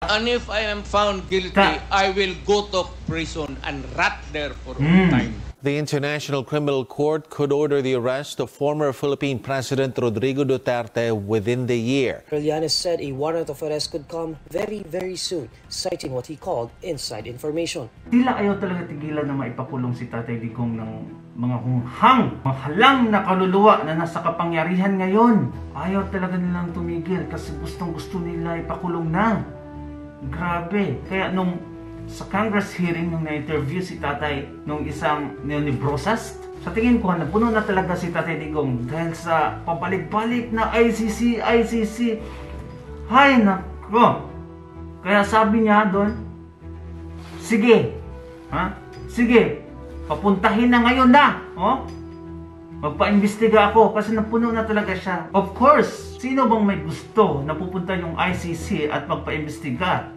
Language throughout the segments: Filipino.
And if I am found guilty, I will go to prison and rot there for all time. The International Criminal Court could order the arrest of former Philippine President Rodrigo Duterte within the year. Trillanes said a warrant of arrest could come very, very soon, citing what he called inside information. Tila ayaw talaga tigilan na maipakulong si Tatay Digong ng mga hunghang, mahalang na kaluluwa na nasa kapangyarihan ngayon. Ayaw talaga nilang tumigil kasi gustong-gusto nila ipakulong na. Grabe. Kaya nung sa Congress hearing nung na-interview si Tatay nung isang ni Brosas, sa tingin ko napuno na talaga si Tatay Digong dahil sa pabalik-balik na ICC. Hay nako. Kaya sabi niya doon, sige, sige, papuntahin na ngayon na, magpa-imbestiga ako kasi napuno na talaga siya. Of course, sino bang may gusto na pupunta yung ICC at magpa-imbestiga?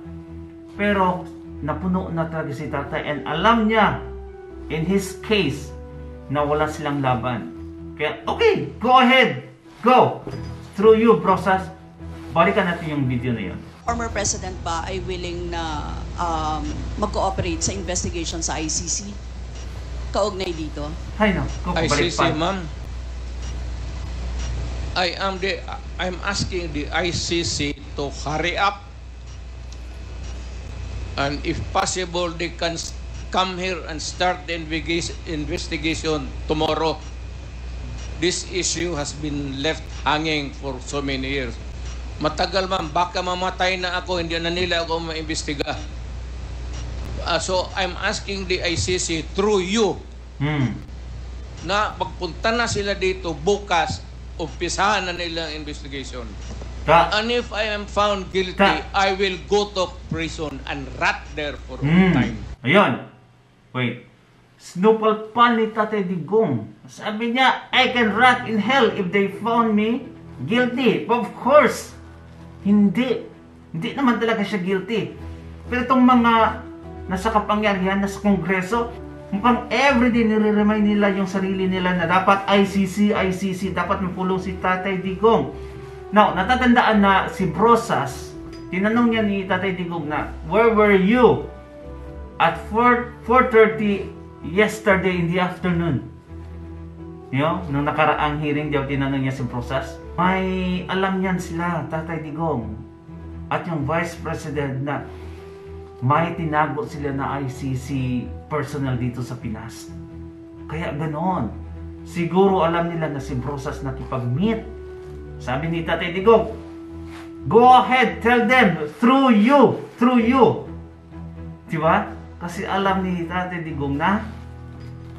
Pero napuno na talaga si Tatay and alam niya in his case na wala silang laban. Kaya okay, go ahead, go through you, Brosas. Balikan natin yung video na yun. Former President ba ay willing na mag-cooperate sa investigation sa ICC? Kaugnay dito? Hay no, ICC, ma'am. I'm asking the ICC to hurry up. And if possible, they can come here and start the investigation tomorrow. This issue has been left hanging for so many years. Matagal, ma'am, baka mamatay na ako, hindi na nila ako maimbestiga. So I'm asking the ICC through you na pagpunta na sila dito bukas, umpisahan na nila ang investigation. And if I am found guilty, I will go to prison and rot there for all time. Ayun. Wait. Snupal pa ni Tatay Digong. Sabi niya, I can rot in hell if they found me guilty. Of course. Hindi. Hindi naman talaga siya guilty. Pero itong mga nasa kapangyarihan, nasa kongreso, mukhang everyday nire-remind nila yung sarili nila na dapat ICC, dapat mapulong si Tatay Digong. Now, natatandaan na si Brosas, tinanong niya ni Tatay Digong na, where were you at 4:30 yesterday in the afternoon? Nung nakaraang hearing daw, tinanong niya si Brosas. May alam niyan sila, Tatay Digong, at yung Vice President na may tinago sila na ICC personnel dito sa Pinas. Kaya ganon. Siguro alam nila na si Brosas nakipag-meet. Sabi ni Tatay Digong, go ahead, tell them, through you. Diba? Kasi alam ni Tatay Digong na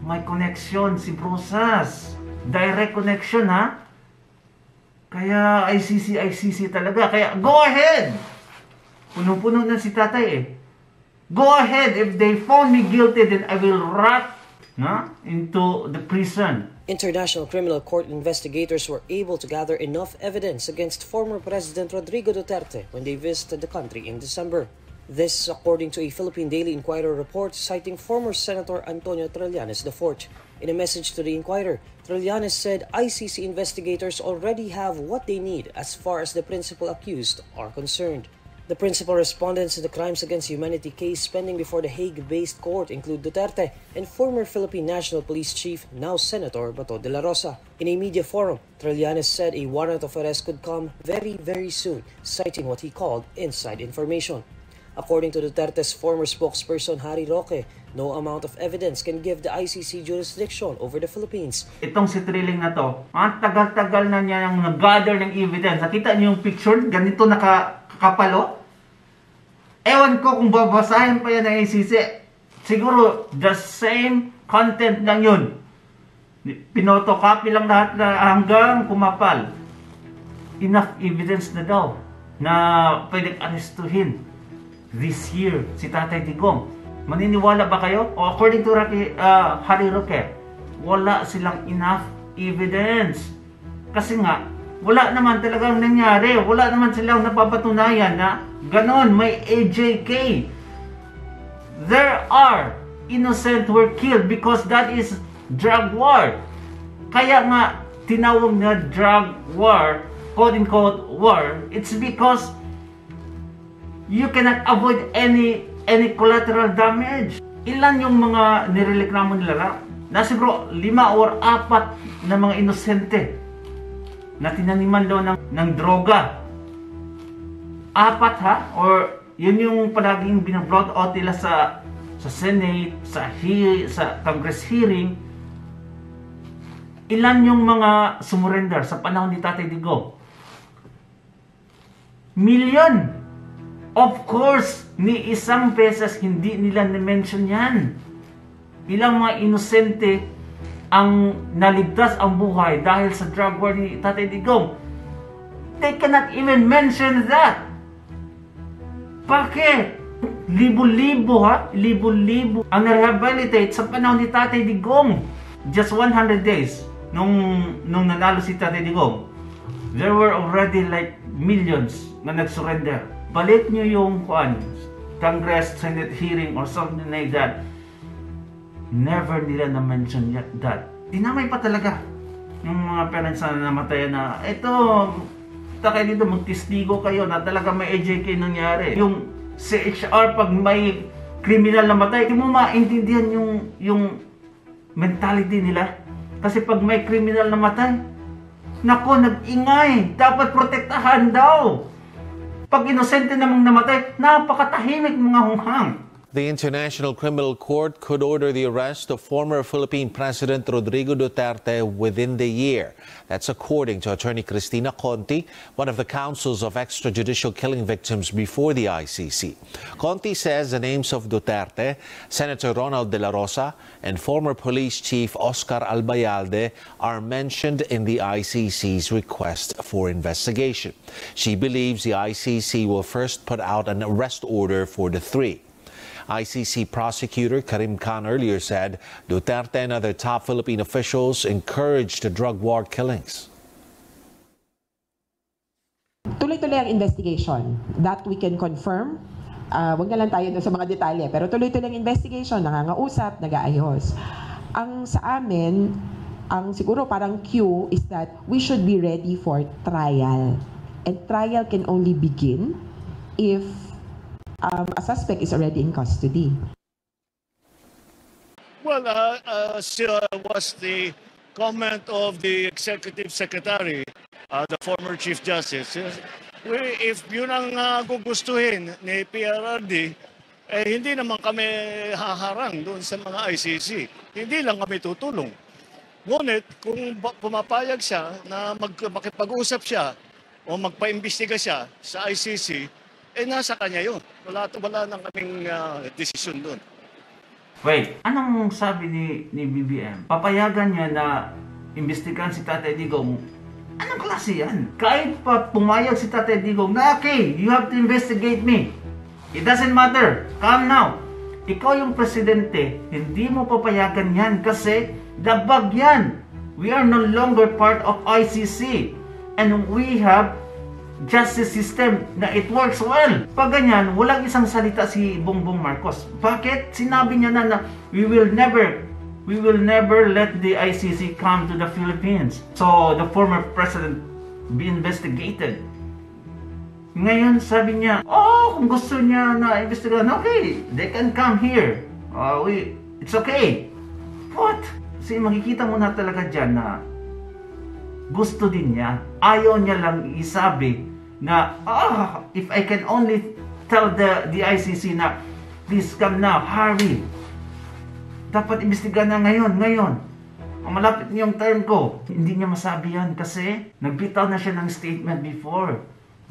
may connection si Brosas. Direct connection, ha? Kaya ICC talaga. Kaya go ahead. Punong-puno na si Tatay eh. Go ahead. If they found me guilty, then I will rot into the prison. International Criminal Court investigators were able to gather enough evidence against former President Rodrigo Duterte when they visited the country in December. This, according to a Philippine Daily Inquirer report citing former Senator Antonio Trillanes IV. In a message to the Inquirer, Trillanes said ICC investigators already have what they need as far as the principal accused are concerned. The principal respondents in the Crimes Against Humanity case pending before the Hague-based court include Duterte and former Philippine National Police Chief, now Senator Bato de la Rosa. In a media forum, Trillanes said a warrant of arrest could come very, very soon, citing what he called inside information. According to Duterte's former spokesperson Harry Roque, no amount of evidence can give the ICC jurisdiction over the Philippines. Itong si Trilling na to, ang tagal-tagal na niya yung nag-gather ng evidence. Nakita niyo yung picture? Ganito nakakapalo? Ewan ko kung babasahin pa yan ng ICC. Siguro, the same content lang yun. Pinotocopy lang lahat na hanggang kumapal. Enough evidence na daw na pwedeng arestuhin this year si Tatay Digong. Maniniwala ba kayo? O according to Harry Roque, wala silang enough evidence. Kasi nga, wala naman talagang nangyari. Wala naman silang napapatunayan na ganon, may AJK. There are innocent were killed because that is drug war. Kaya nga, tinawag na drug war, quote-unquote war, it's because you cannot avoid any collateral damage. Ilan yung mga nirereklamo nila? Na siguro 5 or 4 na mga inosente na tinaniman daw ng droga. 4 ha? Or yun yung palaging binabrought out nila sa Senate, sa Congress hearing. Ilan yung mga sumurrender sa panahon ni Tatay Digong? Million! Of course, ni isang beses hindi nila na-mention yan. Ilang mga inosente ang naligtas ang buhay dahil sa drug war ni Tatay Digong. They cannot even mention that. Bakit? Libo-libo ha? Libo-libo ang na-rehabilitate sa panahon ni Tatay Digong. Just 100 days nung nanalo si Tatay Digong. There were already like millions na nag-surrender. Balik nyo yung Congress, Senate hearing or something like that. Never nila na-mention yet that. Dinamay pa talaga yung mga parents na namatay na, ito, kayo dito, magtistigo kayo na talaga may AJK nangyari. Yung CHR, pag may criminal na matay, hindi mo maintindihan yung mentality nila. Kasi pag may criminal na matay, nako, nag-ingay. Dapat protektahan daw. Pag inosente namang namatay, napakatahimik mga hunghang. The International Criminal Court could order the arrest of former Philippine President Rodrigo Duterte within the year. That's according to Attorney Cristina Conti, one of the counsels of extrajudicial killing victims before the ICC. Conti says the names of Duterte, Senator Ronald De La Rosa, and former police chief Oscar Albayalde are mentioned in the ICC's request for investigation. She believes the ICC will first put out an arrest order for the three. ICC prosecutor Karim Khan earlier said Duterte and other top Philippine officials encouraged the drug war killings. Tuloy-tuloy ang investigation. That we can confirm. Huwag na lang tayo sa mga detalye. Pero tuloy-tuloy ang investigation. Nangangausap, nag-aayos. Ang sa amin, ang siguro parang cue is that we should be ready for trial. And trial can only begin if a suspect is already in custody. Well, was the comment of the Executive Secretary, the former Chief Justice. If yun ang gugustuhin ni PRRD, hindi naman kami haharang doon sa mga ICC. Hindi lang kami tutulong. Ngunit kung pumapayag siya na makipag-usap siya o magpa-imbestiga siya sa ICC, nasa kanya yun. Wala nang kaming desisyon doon. Wait, anong sabi ni BBM? Papayagan niya na imbestigahan si Tatay Digong. Anong klase yan? Kahit pa pumayag si Tatay Digong na, okay, you have to investigate me. It doesn't matter. Calm now. Ikaw yung presidente, hindi mo papayagan yan kasi dabag yan. We are no longer part of ICC. And we have justice system na it works well. Pag ganyan, walang isang salita si Bongbong Marcos. Bakit? Sinabi niya na we will never let the ICC come to the Philippines. So, the former president be investigated. Ngayon, sabi niya, kung gusto niya na investigahan, okay, they can come here. It's okay. What? Kasi makikita mo na talaga dyan na gusto din niya. Ayaw niya lang isabi na, if I can only tell the ICC na, please come now, hurry. Dapat imbestigahan na ngayon. Ang malapit niyong term ko. Hindi niya masabi yan kasi nagbitaw na siya ng statement before.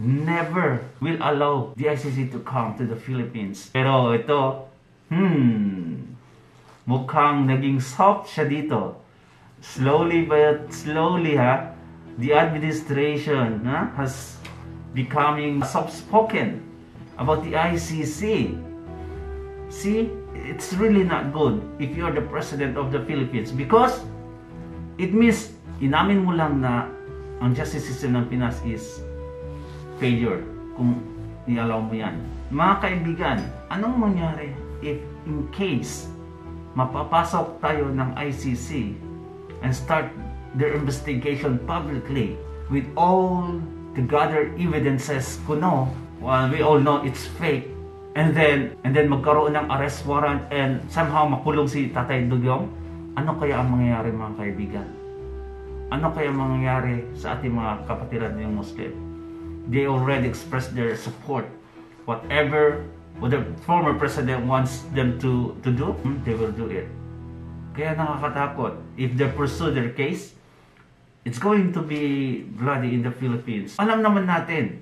Never will allow the ICC to come to the Philippines. Pero ito, mukhang naging soft siya dito. Slowly but slowly, the administration has becoming soft-spoken about the ICC. See, it's really not good if you're the president of the Philippines because it means inamin mo lang na ang justice system ng Pinas is failure kung i-allow mo yan. Mga kaibigan, anong mangyari if in case mapapasok tayo ng ICC and start their investigation publicly with all the gathered evidences kuno Well, we all know it's fake. And then magkaroon ng arrest warrant and somehow makulong si Tatay Digong. Ano kaya ang mangyayari, mga kaibigan? Ano kaya mangyayari sa ating mga kapatiran ng Muslim? They already expressed their support. Whatever the former president wants them to do, they will do it. Kaya nakakatakot. If they pursue their case, it's going to be bloody in the Philippines. Alam naman natin,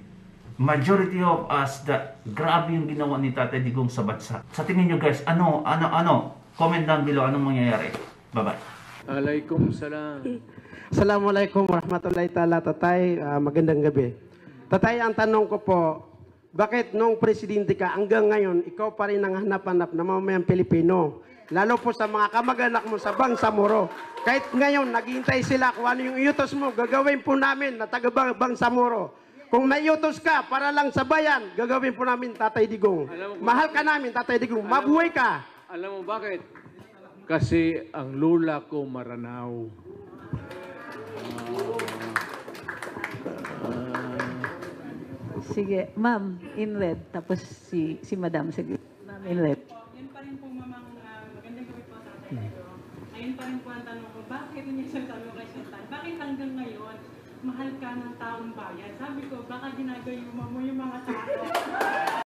majority of us, that grabe yung ginawa ni Tatay Digong sa bansa. Sa tingin nyo guys, ano? Comment down below, anong mangyayari? Bye-bye. Alaikum salam. Assalamualaikum warahmatullahi ta'ala, Tatay. Magandang gabi. Tatay, ang tanong ko po, bakit nung presidente ka, hanggang ngayon, ikaw pa rin ang hanap-hanap na mamamayang Pilipino? Lalo po sa mga kamag-anak mo sa Bangsamoro. Kahit ngayon, naghihintay sila kung ano yung iutos mo, gagawin po namin na taga Bangsamoro. Kung may utos ka para lang sa bayan, gagawin po namin, Tatay Digong. Mahal ka namin, Tatay Digong. Mabuhay ka. Alam mo bakit? Kasi ang lula ko maranaw. Sige, ma'am, in red. Tapos si madam, sige. Ma'am, in red. Yan pa rin po, mamang magandang gabi po, Tatay Digong. Ngayon pa rin po ang tanong ko, bakit yung isang tanong kay Sultan? Bakit hanggang ngayon, mahal ka ng taong bayan? Sabi ko, baka ginagayuma mo yung mga tao.